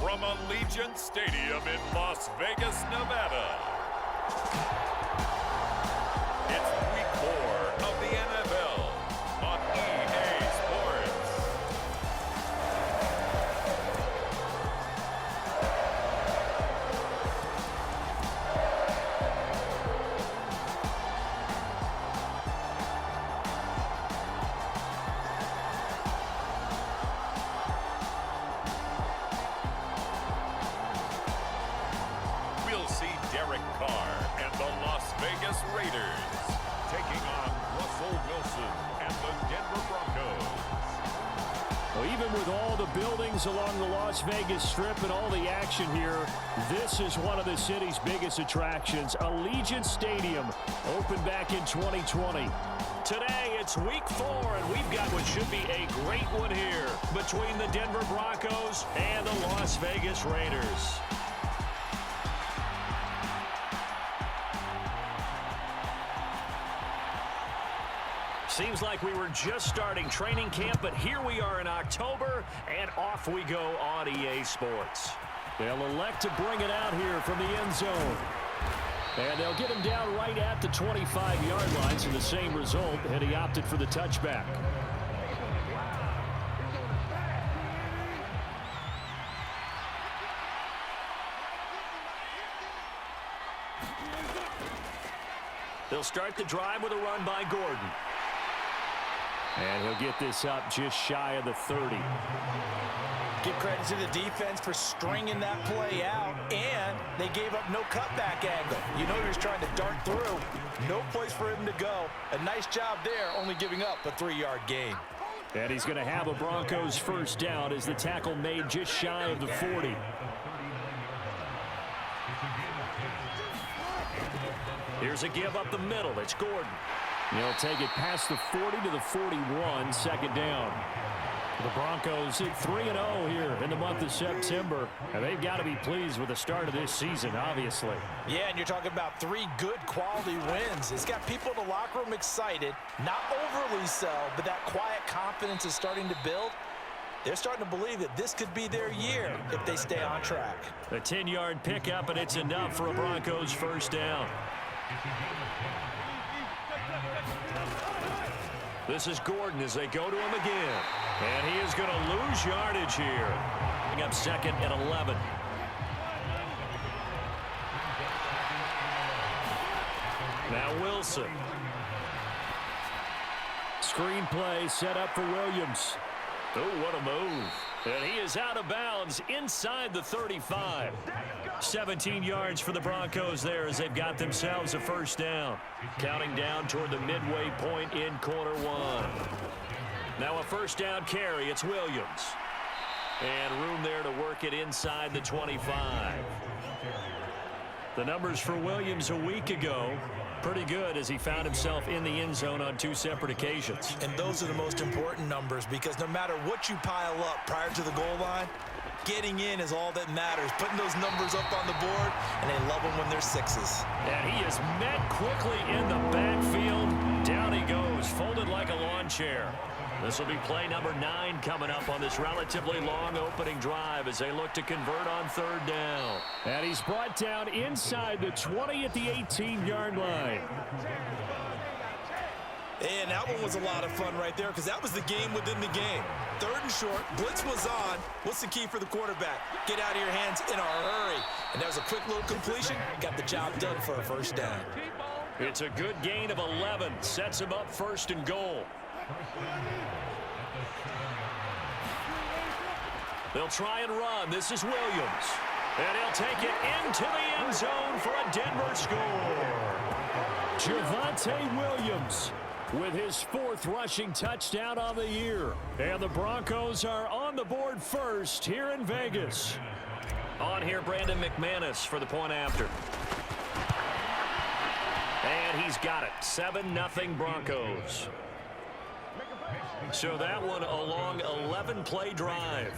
from Allegiant Stadium in Las Vegas, Nevada. It's Week 4 of the NFL on EA Sports. We'll see Derek Carr and the Las Vegas Raiders taking on Russell Wilson and the Denver Broncos. Well, even with all the buildings along the Las Vegas Strip and all the action here, this is one of the city's biggest attractions. Allegiant Stadium opened back in 2020. Today, it's Week 4, and we've got what should be a great one here between the Denver Broncos and the Las Vegas Raiders. Seems like we were just starting training camp, but here we are in October, and off we go on EA Sports. They'll elect to bring it out here from the end zone. And they'll get him down right at the 25-yard line, so the same result, and he opted for the touchback. They'll start the drive with a run by Gordon. And he'll get this up just shy of the 30. Give credit to the defense for stringing that play out, and they gave up no cutback angle. You know he was trying to dart through. No place for him to go. A nice job there, only giving up a 3-yard gain. And he's going to have a Broncos first down as the tackle made just shy of the 40. Here's a give up the middle. It's Gordon. He'll take it past the 40 to the 41, second down. The Broncos hit 3-0 here in the month of September, and they've got to be pleased with the start of this season, obviously. Yeah, and you're talking about 3 good quality wins. It's got people in the locker room excited, not overly so, but that quiet confidence is starting to build. They're starting to believe that this could be their year if they stay on track. A 10-yard pickup, and it's enough for a Broncos first down. This is Gordon as they go to him again. And he is going to lose yardage here. Bring up second and 11. Now Wilson. Screen play set up for Williams. Oh, what a move. And he is out of bounds inside the 35. 17 yards for the Broncos there as they've got themselves a first down. Counting down toward the midway point in quarter 1. Now a first down carry. It's Williams. And room there to work it inside the 25. The numbers for Williams a week ago, pretty good as he found himself in the end zone on 2 separate occasions. And those are the most important numbers because no matter what you pile up prior to the goal line, getting in is all that matters. Putting those numbers up on the board, and they love them when they're 6s. And he is met quickly in the backfield. Down he goes, folded like a lawn chair. This will be play number 9 coming up on this relatively long opening drive as they look to convert on 3rd down. And he's brought down inside the 20 at the 18-yard line. And that one was a lot of fun right there because that was the game within the game. 3rd and short, blitz was on. What's the key for the quarterback? Get out of your hands in a hurry. And that was a quick little completion. Got the job done for a first down. It's a good gain of 11. Sets him up 1st and goal. They'll try and run. This is Williams. And he'll take it into the end zone for a Denver score. Javonte Williams with his 4th rushing touchdown on the year. And the Broncos are on the board first here in Vegas. On here, Brandon McManus for the point after. And he's got it. 7-0 Broncos. So that one a long 11-play drive.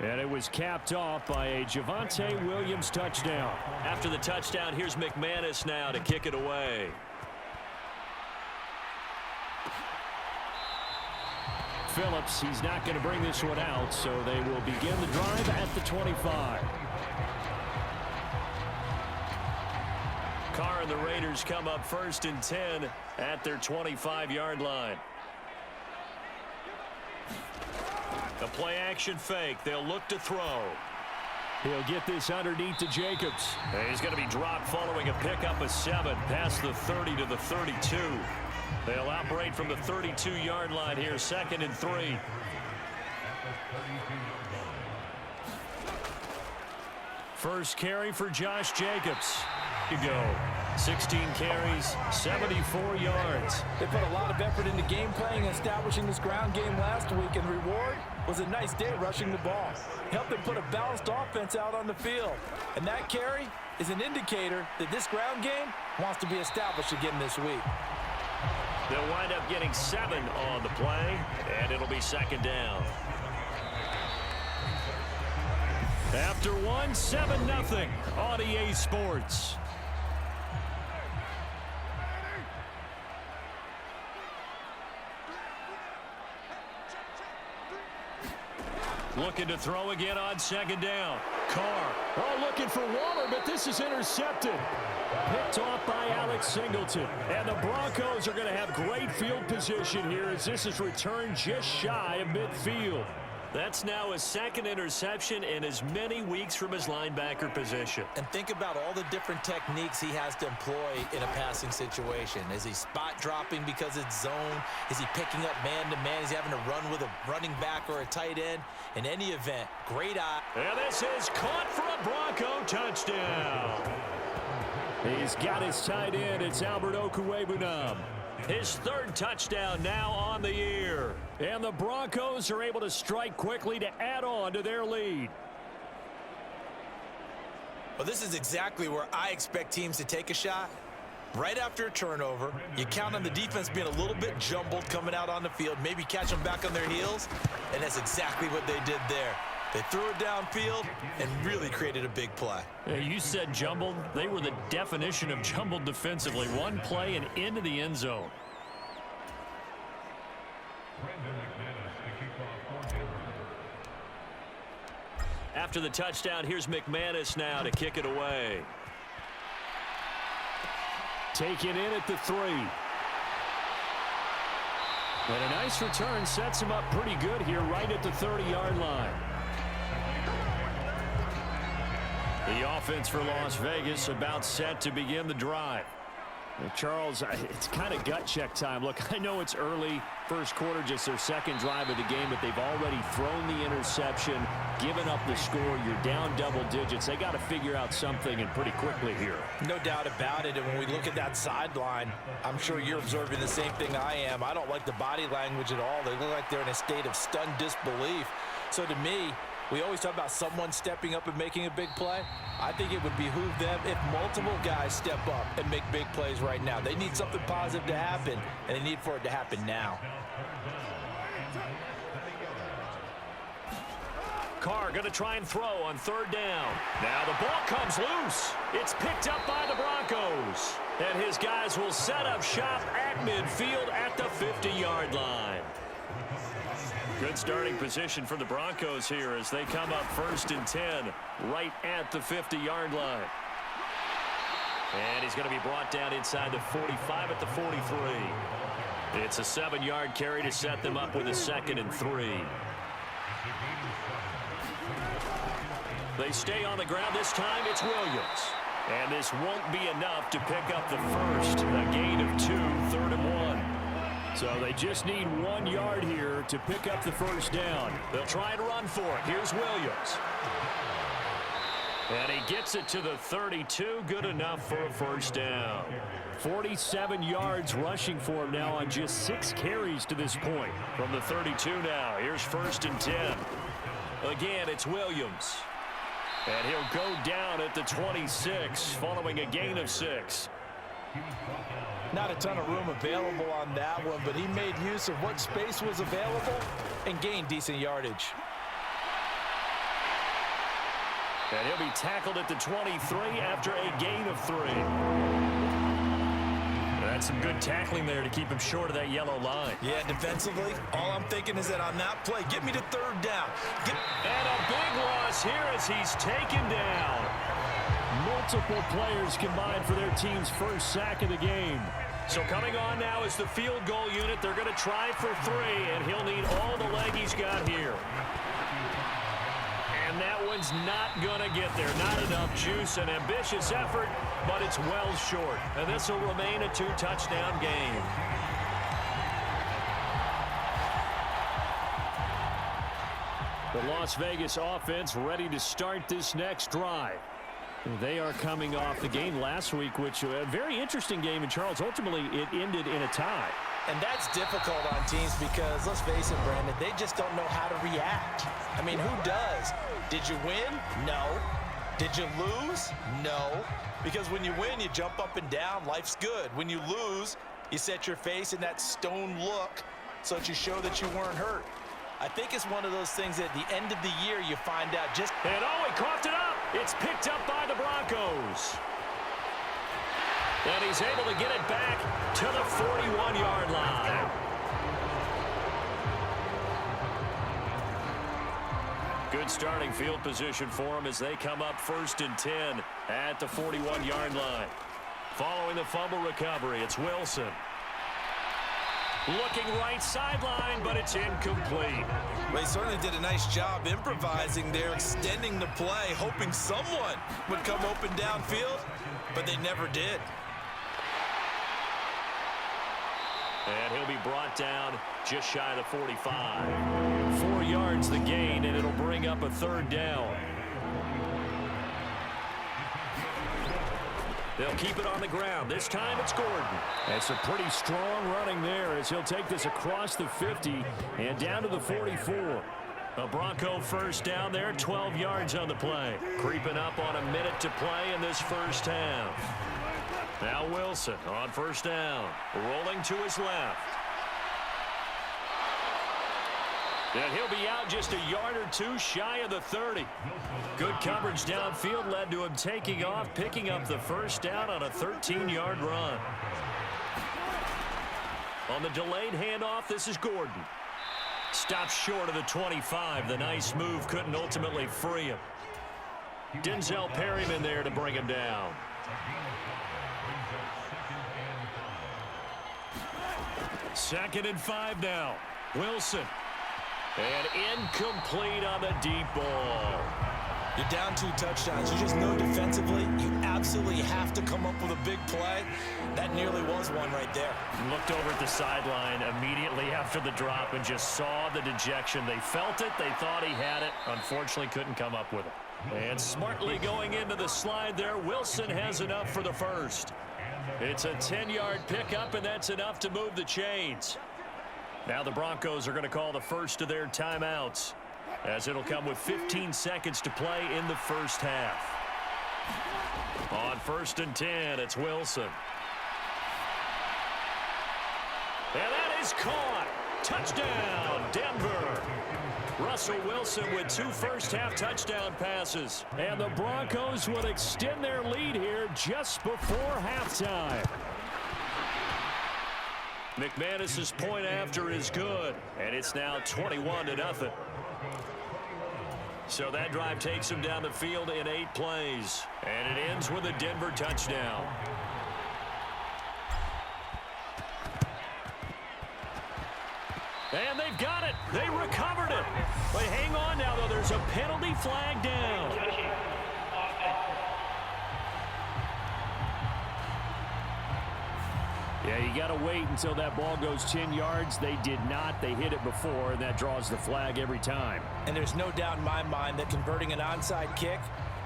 And it was capped off by a Javonte Williams touchdown. After the touchdown, here's McManus now to kick it away. Phillips, he's not going to bring this one out, so they will begin the drive at the 25. Carr and the Raiders come up 1st and 10 at their 25-yard line. A play-action fake. They'll look to throw. He'll get this underneath to Jacobs. And he's going to be dropped following a pickup of 7 past the 30 to the 32. They'll operate from the 32-yard line here, 2nd and 3. First carry for Josh Jacobs. To go. 16 carries, 74 yards. They put a lot of effort into game playing and establishing this ground game last week, and reward was a nice day rushing the ball. Helped them put a balanced offense out on the field. And that carry is an indicator that this ground game wants to be established again this week. They'll wind up getting 7 on the play, and it'll be 2nd down. After 1, 7-0 on EA Sports. Looking to throw again on 2nd down. Carr. Oh, looking for Waller, but this is intercepted. Picked off by Alex Singleton. And the Broncos are going to have great field position here as this is returned just shy of midfield. That's now his 2nd interception in as many weeks from his linebacker position. And think about all the different techniques he has to employ in a passing situation. Is he spot dropping because it's zone? Is he picking up man-to-man? Is he having to run with a running back or a tight end? In any event, great eye. And this is caught for a Bronco touchdown. He's got his tight end. It's Albert Okwuegbunam. His 3rd touchdown now on the year. And the Broncos are able to strike quickly to add on to their lead. Well, this is exactly where I expect teams to take a shot. Right after a turnover, you count on the defense being a little bit jumbled coming out on the field, maybe catch them back on their heels, and that's exactly what they did there. They threw it downfield and really created a big play. You said jumbled. They were the definition of jumbled defensively. One play and into the end zone. After the touchdown, here's McManus now to kick it away. Taken in at the 3. And a nice return sets him up pretty good here right at the 30-yard line. The offense for Las Vegas about set to begin the drive. Charles, it's kind of gut check time. Look, I know it's early, first quarter, just their 2nd drive of the game, but they've already thrown the interception, given up the score. You're down double digits. They got to figure out something, and pretty quickly here. No doubt about it. And when we look at that sideline, I'm sure you're observing the same thing I am. I don't like the body language at all. They look like they're in a state of stunned disbelief. So to me, we always talk about someone stepping up and making a big play. I think it would behoove them if multiple guys step up and make big plays right now. They need something positive to happen, and they need for it to happen now. Carr going to try and throw on 3rd down. Now the ball comes loose. It's picked up by the Broncos. And his guys will set up shop at midfield at the 50-yard line. Good starting position for the Broncos here as they come up 1st and 10 right at the 50-yard line. And he's going to be brought down inside the 45 at the 43. It's a 7-yard carry to set them up with a 2nd and 3. They stay on the ground. This time it's Williams. And this won't be enough to pick up the first. A gain of 2, 3rd and 1. So they just need 1 yard here to pick up the first down. They'll try and run for it. Here's Williams. And he gets it to the 32. Good enough for a first down. 47 yards rushing for him now on just 6 carries to this point. From the 32 now. Here's 1st and 10. Again, it's Williams. And he'll go down at the 26 following a gain of 6. Not a ton of room available on that one, but he made use of what space was available and gained decent yardage. And he'll be tackled at the 23 after a gain of 3. That's some good tackling there to keep him short of that yellow line. Yeah, defensively, all I'm thinking is that on that play, get me to 3rd down. And a big loss here as he's taken down. Multiple players combined for their team's first sack of the game. So coming on now is the field goal unit. They're going to try for 3, and he'll need all the leg he's got here. And that one's not going to get there. Not enough juice. An ambitious effort, but it's well short. And this will remain a 2-touchdown game. The Las Vegas offense ready to start this next drive. They are coming off the game last week, which was a very interesting game. And, Charles, ultimately it ended in a tie. And that's difficult on teams because, let's face it, Brandon, they just don't know how to react. I mean, who does? Did you win? No. Did you lose? No. Because when you win, you jump up and down. Life's good. When you lose, you set your face in that stone look so that you show that you weren't hurt. I think it's one of those things that at the end of the year you find out just... And he coughed it up. It's picked up by the Broncos. And he's able to get it back to the 41-yard line. Good starting field position for him as they come up 1st and 10 at the 41-yard line. Following the fumble recovery, it's Wilson. Looking right sideline, but it's incomplete. Well, he certainly did a nice job improvising there, extending the play, hoping someone would come open downfield, but they never did. And he'll be brought down just shy of the 45. 4 yards the gain, and it'll bring up a 3rd down. They'll keep it on the ground. This time it's Gordon. That's a pretty strong running there as he'll take this across the 50 and down to the 44. A Bronco first down there, 12 yards on the play. Creeping up on a minute to play in this first half. Now Wilson on 1st down, rolling to his left. And he'll be out just a yard or 2 shy of the 30. Good coverage downfield led to him taking off, picking up the 1st down on a 13-yard run. On the delayed handoff, this is Gordon. Stops short of the 25. The nice move couldn't ultimately free him. Denzel Perryman there to bring him down. Second and 5 now. Wilson. And incomplete on the deep ball. You're down 2 touchdowns. You just know defensively you absolutely have to come up with a big play. That nearly was one right there. Looked over at the sideline immediately after the drop and just saw the dejection. They felt it. They thought he had it. Unfortunately, couldn't come up with it. And smartly going into the slide there, Wilson has enough for the 1st. It's a 10-yard pickup, and that's enough to move the chains. Now the Broncos are going to call the first of their timeouts, as it'll come with 15 seconds to play in the first half. On 1st and 10, it's Wilson. And that is caught. Touchdown, Denver. Russell Wilson with 2 first-half touchdown passes. And the Broncos will extend their lead here just before halftime. McManus's point after is good, and it's now 21-0. So that drive takes him down the field in 8 plays, and it ends with a Denver touchdown. And they've got it. They recovered it. But hang on now, though. There's a penalty flag down. Yeah, you got to wait until that ball goes 10 yards. They did not. They hit it before, and that draws the flag every time. And there's no doubt in my mind that converting an onside kick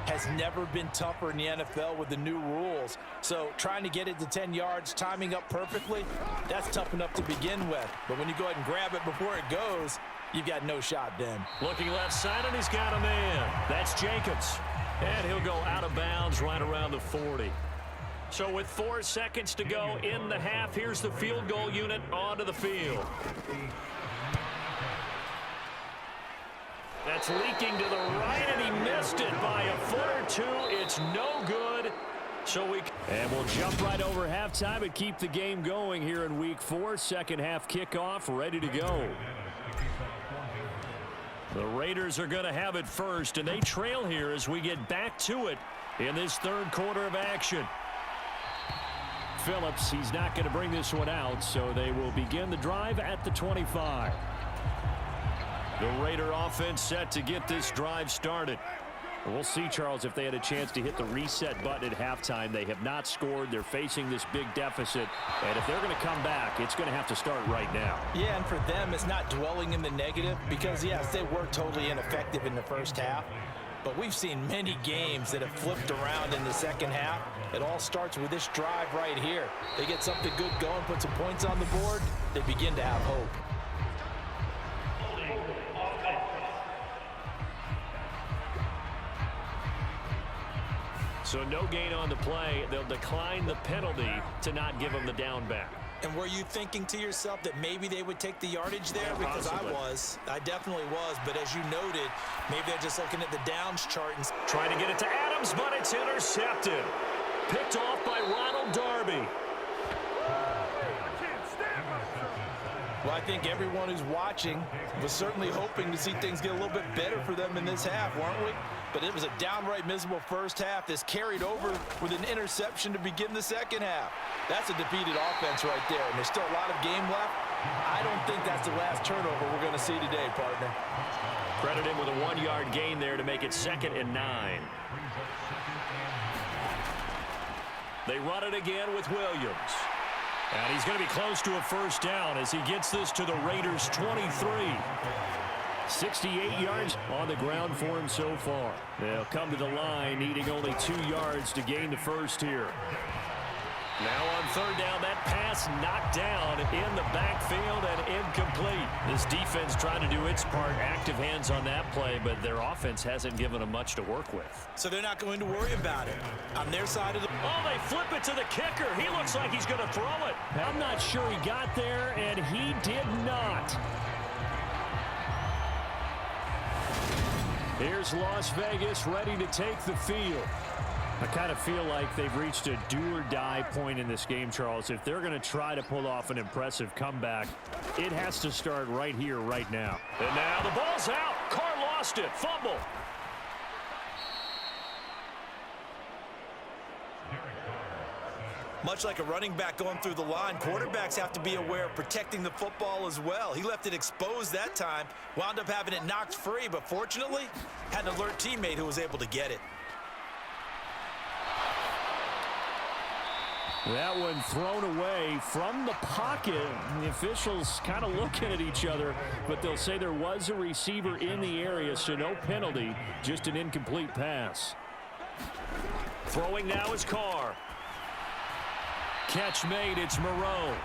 has never been tougher in the NFL with the new rules. So trying to get it to 10 yards, timing up perfectly, that's tough enough to begin with. But when you go ahead and grab it before it goes, you've got no shot then. Looking left side, and he's got a man. That's Jacobs. And he'll go out of bounds right around the 40. So with 4 seconds to go in the half, here's the field goal unit onto the field. That's leaking to the right, and he missed it by a foot or 2. It's no good. And we'll jump right over halftime and keep the game going here in Week 4. Second half kickoff ready to go. The Raiders are going to have it first, and they trail here as we get back to it in this third quarter of action. Phillips, he's not going to bring this one out, so they will begin the drive at the 25. The Raider offense set to get this drive started. We'll see, Charles, if they had a chance to hit the reset button at halftime. They have not scored. They're facing this big deficit. And if they're going to come back, it's going to have to start right now. Yeah, and for them, it's not dwelling in the negative because, yes, they were totally ineffective in the first half. But we've seen many games that have flipped around in the second half. It all starts with this drive right here. They get something good going, put some points on the board, they begin to have hope. So no gain on the play. They'll decline the penalty to not give them the down back. And were you thinking to yourself that maybe they would take the yardage there? Because Possibly. I definitely was. But as you noted, maybe they're just looking at the downs chart and trying to get it to Adams, but it's intercepted. Picked off by Ronald Darby. well, I think everyone who's watching was certainly hoping to see things get a little bit better for them in this half, weren't we? But it was a downright miserable first half. This carried over with an interception to begin the second half. That's a defeated offense right there, and there's still a lot of game left. I don't think that's the last turnover we're going to see today, partner. Credit him with a 1-yard gain there to make it 2nd and 9. They run it again with Williams. And he's going to be close to a first down as he gets this to the Raiders' 23. 68 yards on the ground for him so far. They'll come to the line needing only 2 yards to gain the first here. Now on third down, that pass knocked down in the backfield and incomplete. This defense trying to do its part, active hands on that play, but their offense hasn't given them much to work with. So they're not going to worry about it. On their side of the... Oh, they flip it to the kicker. He looks like he's going to throw it. I'm not sure he got there, and he did not. Here's Las Vegas ready to take the field. I kind of feel like they've reached a do-or-die point in this game, Charles. If they're going to try to pull off an impressive comeback, it has to start right here, right now. And now the ball's out. Carr lost it. Fumble. Much like a running back going through the line, quarterbacks have to be aware of protecting the football as well. He left it exposed that time, wound up having it knocked free, but fortunately, had an alert teammate who was able to get it. That one thrown away from the pocket. The officials kind of looking at each other, but they'll say there was a receiver in the area, so no penalty, just an incomplete pass. Throwing now is Carr. Catch made, it's Moreau.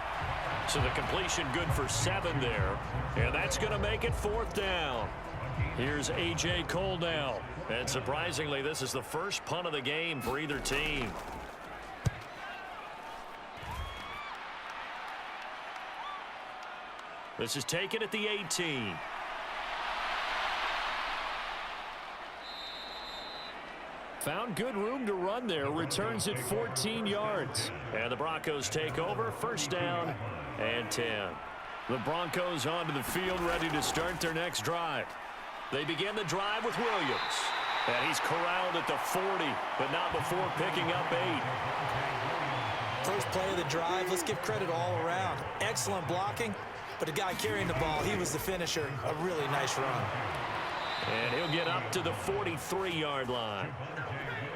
So the completion good for 7 there, and that's going to make it 4th down. Here's A.J. Cole now, and surprisingly, this is the first punt of the game for either team. This is taken at the 18. Found good room to run there. Returns at 14 yards. And the Broncos take over. First down and 10. The Broncos onto the field ready to start their next drive. They begin the drive with Williams. And he's corralled at the 40, but not before picking up 8. First play of the drive, let's give credit all around. Excellent blocking. But the guy carrying the ball, he was the finisher. A really nice run. And he'll get up to the 43-yard line.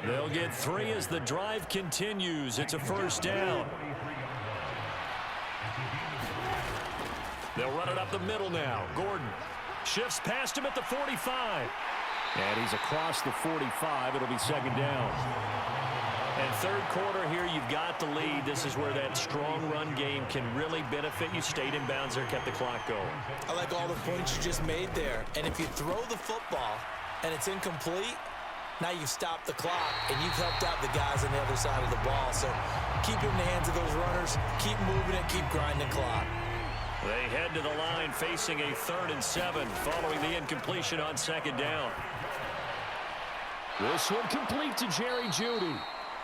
They'll get 3 as the drive continues. It's a first down. They'll run it up the middle now. Gordon shifts past him at the 45. And he's across the 45. It'll be 2nd down. And third quarter here, you've got the lead. This is where that strong run game can really benefit you. Stayed in bounds there, kept the clock going. I like all the points you just made there. And if you throw the football and it's incomplete, now you've stopped the clock and you've helped out the guys on the other side of the ball. So keep it in the hands of those runners. Keep moving it. Keep grinding clock. They head to the line facing a 3rd and 7 following the incompletion on 2nd down. This one complete to Jerry Jeudy.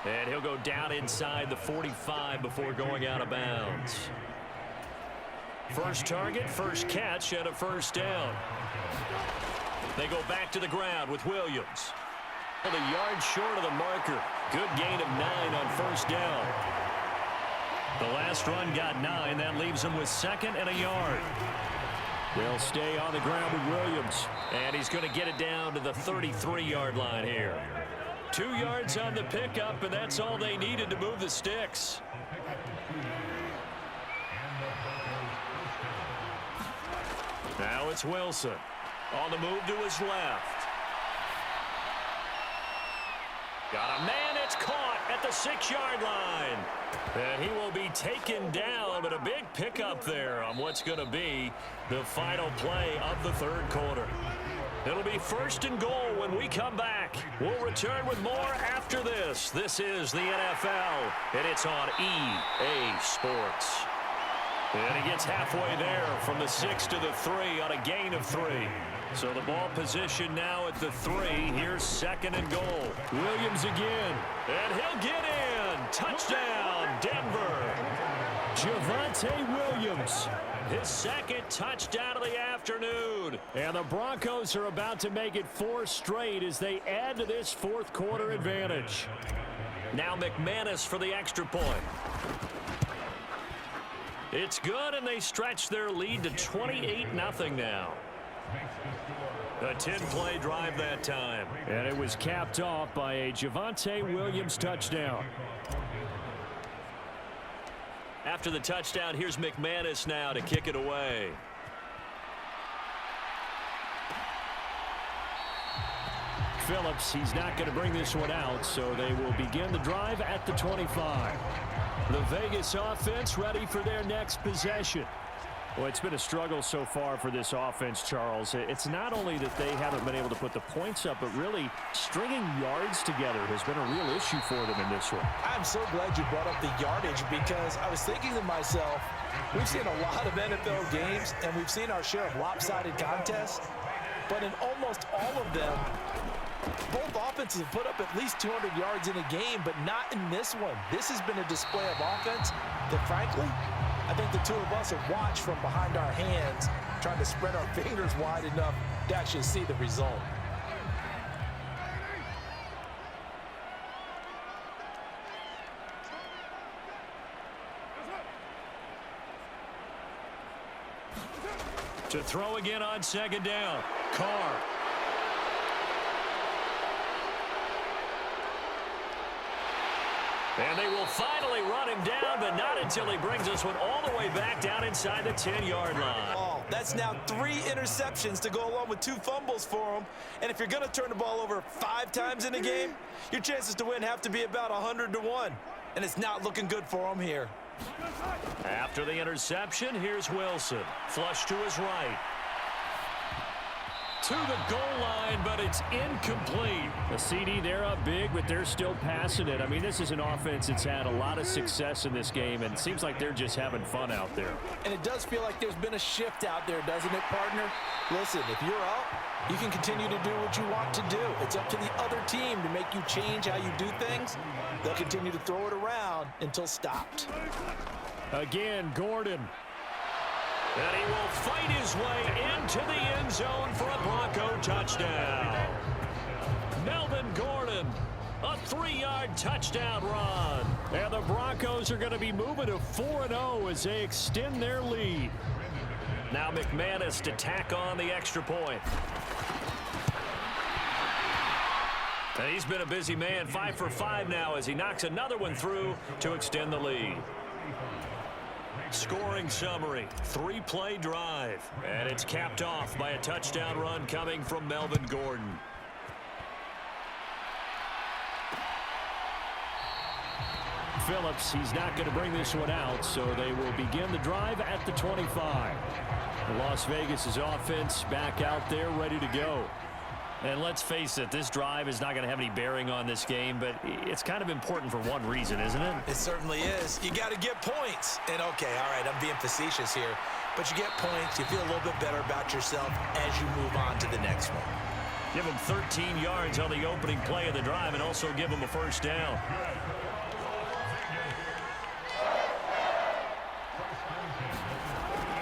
And he'll go down inside the 45 before going out of bounds. First target, first catch, and a first down. They go back to the ground with Williams. A yard short of the marker. Good gain of 9 on first down. The last run got 9. That leaves them with 2nd and a yard. They'll stay on the ground with Williams. And he's going to get it down to the 33-yard line here. 2 yards on the pickup, and that's all they needed to move the sticks. Now it's Wilson. On the move to his left. Got a man, it's caught at the 6-yard line. And he will be taken down, but a big pickup there on what's going to be the final play of the 3rd quarter. It'll be 1st and goal when we come back. We'll return with more after this. This is the NFL, and it's on EA Sports. And he gets halfway there from the 6 to the 3 on a gain of 3. So the ball position now at the 3. Here's 2nd and goal. Williams again. And he'll get in. Touchdown, Denver. Javonte Williams. His 2nd touchdown of the afternoon. And the Broncos are about to make it 4 straight as they add to this 4th quarter advantage. Now McManus for the extra point. It's good, and they stretch their lead to 28-0 now. A 10-play drive that time. And it was capped off by a Javonte Williams touchdown. After the touchdown, here's McManus now to kick it away. Phillips, he's not going to bring this one out, so they will begin the drive at the 25. The Vegas offense ready for their next possession. Well, it's been a struggle so far for this offense, Charles. It's not only that they haven't been able to put the points up, but really stringing yards together has been a real issue for them in this one. I'm so glad you brought up the yardage because I was thinking to myself, we've seen a lot of NFL games and we've seen our share of lopsided contests, but in almost all of them, both offenses have put up at least 200 yards in a game, but not in this one. This has been a display of offense that, frankly, I think the two of us have watched from behind our hands, trying to spread our fingers wide enough to actually see the result. To throw again on 2nd down. Carr. And they will finally run him down, but not until he brings this one all the way back down inside the 10-yard line. Oh, that's now 3 interceptions to go along with 2 fumbles for him. And if you're going to turn the ball over 5 times in a game, your chances to win have to be about 100-1. And it's not looking good for him here. After the interception, here's Wilson. Flush to his right. To the goal line, but it's incomplete. The CD, they're up big, but they're still passing it. I mean, this is an offense that's had a lot of success in this game, and it seems like they're just having fun out there. And it does feel like there's been a shift out there, doesn't it, partner? Listen, if you're out, you can continue to do what you want to do. It's up to the other team to make you change how you do things. They'll continue to throw it around until stopped. Again, Gordon. And he will fight his way into the end zone for a Bronco touchdown. Melvin Gordon, a 3-yard touchdown run. And the Broncos are going to be moving to 4-0 as they extend their lead. Now McManus to tack on the extra point. And he's been a busy man, 5 for 5 now as he knocks another one through to extend the lead. Scoring summary, 3-play drive. And it's capped off by a touchdown run coming from Melvin Gordon. Phillips, he's not going to bring this one out, so they will begin the drive at the 25. Las Vegas' offense back out there ready to go. And let's face it, this drive is not going to have any bearing on this game, but it's kind of important for one reason, isn't it? It certainly is. You got to get points. And, okay, all right, I'm being facetious here. But you get points, you feel a little bit better about yourself as you move on to the next one. Give them 13 yards on the opening play of the drive and also give them a first down.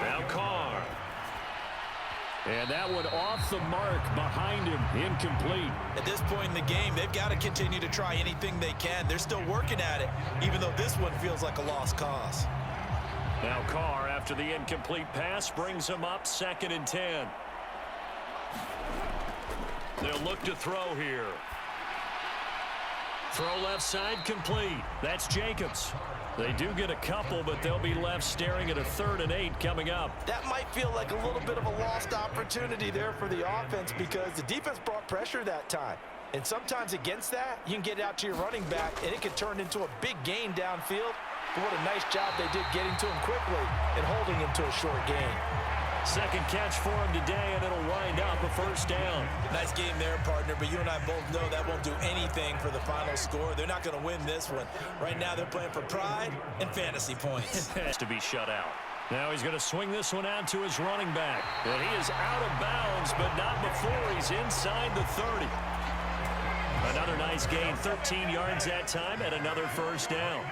Now Carr. And that one off the mark behind him, incomplete. At this point in the game, they've got to continue to try anything they can. They're still working at it, even though this one feels like a lost cause. Now Carr, after the incomplete pass, brings him up 2nd and 10. They'll look to throw here. Throw left side complete. That's Jacobs. They do get a couple, but they'll be left staring at a 3rd and 8 coming up. That might feel like a little bit of a lost opportunity there for the offense because the defense brought pressure that time. And sometimes against that, you can get out to your running back, and it can turn into a big gain downfield. But what a nice job they did getting to him quickly and holding him to a short gain. Second catch for him today, and it'll wind up a 1st down. Nice game there, partner, but you and I both know that won't do anything for the final score. They're not going to win this one. Right now, they're playing for pride and fantasy points. Has to be shut out. Now he's going to swing this one out to his running back. And he is out of bounds, but not before he's inside the 30. Another nice gain, 13 yards that time, and another 1st down.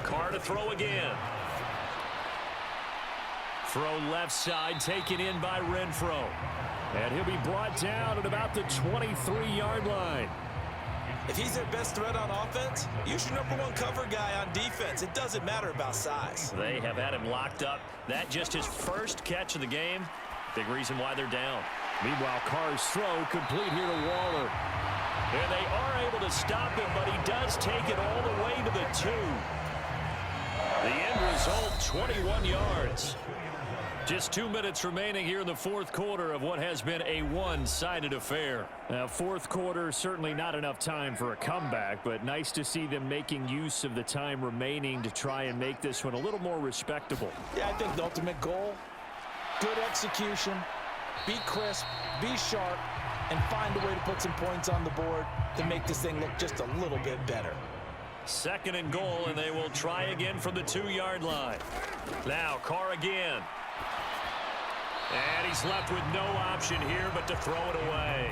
Carr to throw again. Throw left side, taken in by Renfro. And he'll be brought down at about the 23-yard line. If he's their best threat on offense, use your #1 cover guy on defense. It doesn't matter about size. They have had him locked up. That just his first catch of the game. Big reason why they're down. Meanwhile, Carr's throw complete here to Waller. And they are able to stop him, but he does take it all the way to the 2. The end result, 21 yards. Just 2 minutes remaining here in the 4th quarter of what has been a one-sided affair. Now, 4th quarter, certainly not enough time for a comeback, but nice to see them making use of the time remaining to try and make this one a little more respectable. Yeah, I think the ultimate goal, good execution, be crisp, be sharp, and find a way to put some points on the board to make this thing look just a little bit better. 2nd and goal, and they will try again from the 2-yard line. Now, Carr again. And he's left with no option here but to throw it away.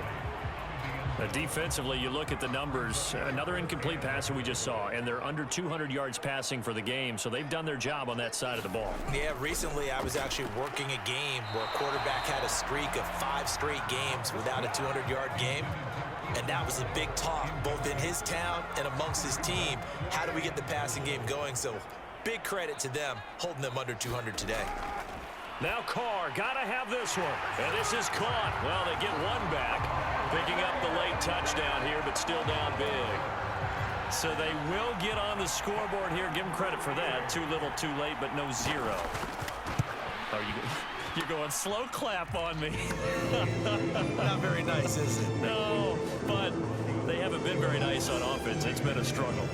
Defensively, you look at the numbers. Another incomplete pass that we just saw, and they're under 200 yards passing for the game, so they've done their job on that side of the ball. Yeah, recently I was actually working a game where a quarterback had a streak of 5 straight games without a 200-yard game. And that was a big talk, both in his town and amongst his team. How do we get the passing game going? So big credit to them, holding them under 200 today. Now Carr, gotta have this one. And this is caught. Well, they get one back, picking up the late touchdown here, but still down big. So they will get on the scoreboard here. Give them credit for that. Too little, too late, but no 0. You're going slow clap on me. Not very nice, is it? No, but they haven't been very nice on offense. It's been a struggle.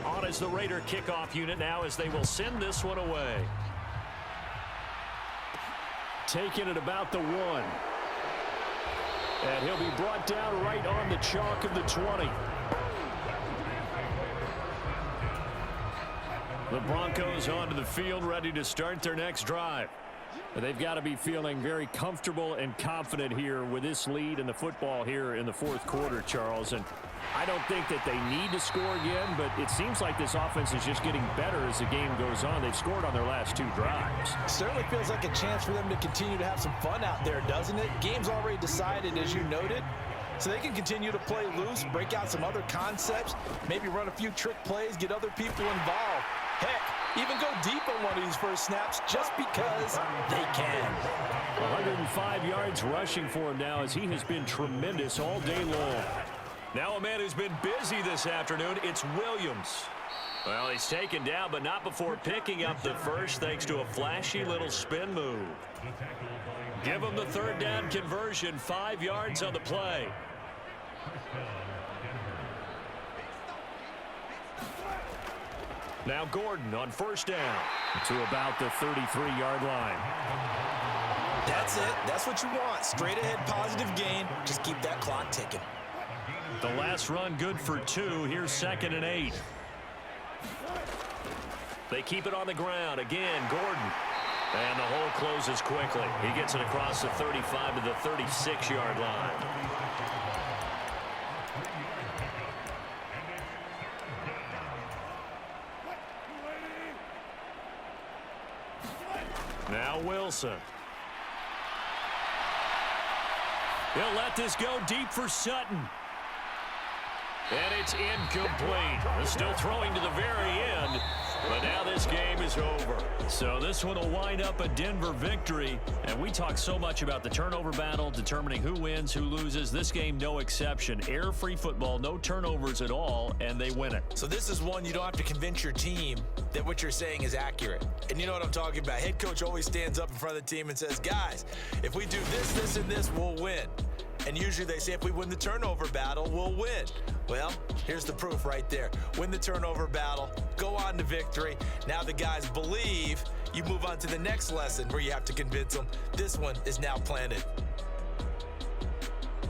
On is the Raider kickoff unit now as they will send this one away. Taking it about the 1. And he'll be brought down right on the chalk of the 20. The Broncos onto the field, ready to start their next drive. They've got to be feeling very comfortable and confident here with this lead in the football here in the 4th quarter, Charles. And I don't think that they need to score again, but it seems like this offense is just getting better as the game goes on. They've scored on their last 2 drives. Certainly feels like a chance for them to continue to have some fun out there, doesn't it? Game's already decided, as you noted. So they can continue to play loose, break out some other concepts, maybe run a few trick plays, get other people involved. Heck, even go deep on one of these first snaps just because they can. 105 yards rushing for him now as he has been tremendous all day long. Now a man who's been busy this afternoon, it's Williams. Well, he's taken down, but not before picking up the first thanks to a flashy little spin move. Give him the 3rd down conversion, 5 yards on the play. Now Gordon on 1st down. To about the 33-yard line. That's it. That's what you want. Straight ahead positive gain. Just keep that clock ticking. The last run good for 2. Here's 2nd and 8. They keep it on the ground. Again, Gordon. And the hole closes quickly. He gets it across the 35 to the 36-yard line. Now Wilson. He'll let this go deep for Sutton. And it's incomplete. They're still throwing to the very end, but now this game is over. So this one will wind up a Denver victory. And we talk so much about the turnover battle, determining who wins, who loses. This game, no exception. Error-free football, no turnovers at all, and they win it. So this is one you don't have to convince your team that what you're saying is accurate. And you know what I'm talking about. Head coach always stands up in front of the team and says, guys, if we do this, this, and this, we'll win. And usually they say if we win the turnover battle, we'll win. Well, here's the proof right there. Win the turnover battle, go on to victory. Now the guys believe. You move on to the next lesson where you have to convince them. This one is now planted.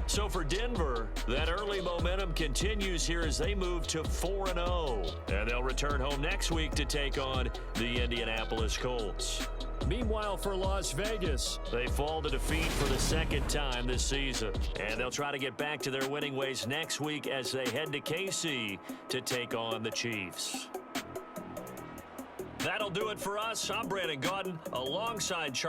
So for Denver, that early momentum continues here as they move to 4-0. And they'll return home next week to take on the Indianapolis Colts. Meanwhile, for Las Vegas, they fall to defeat for the second time this season. And they'll try to get back to their winning ways next week as they head to KC to take on the Chiefs. That'll do it for us. I'm Brandon Gaudin alongside Charles.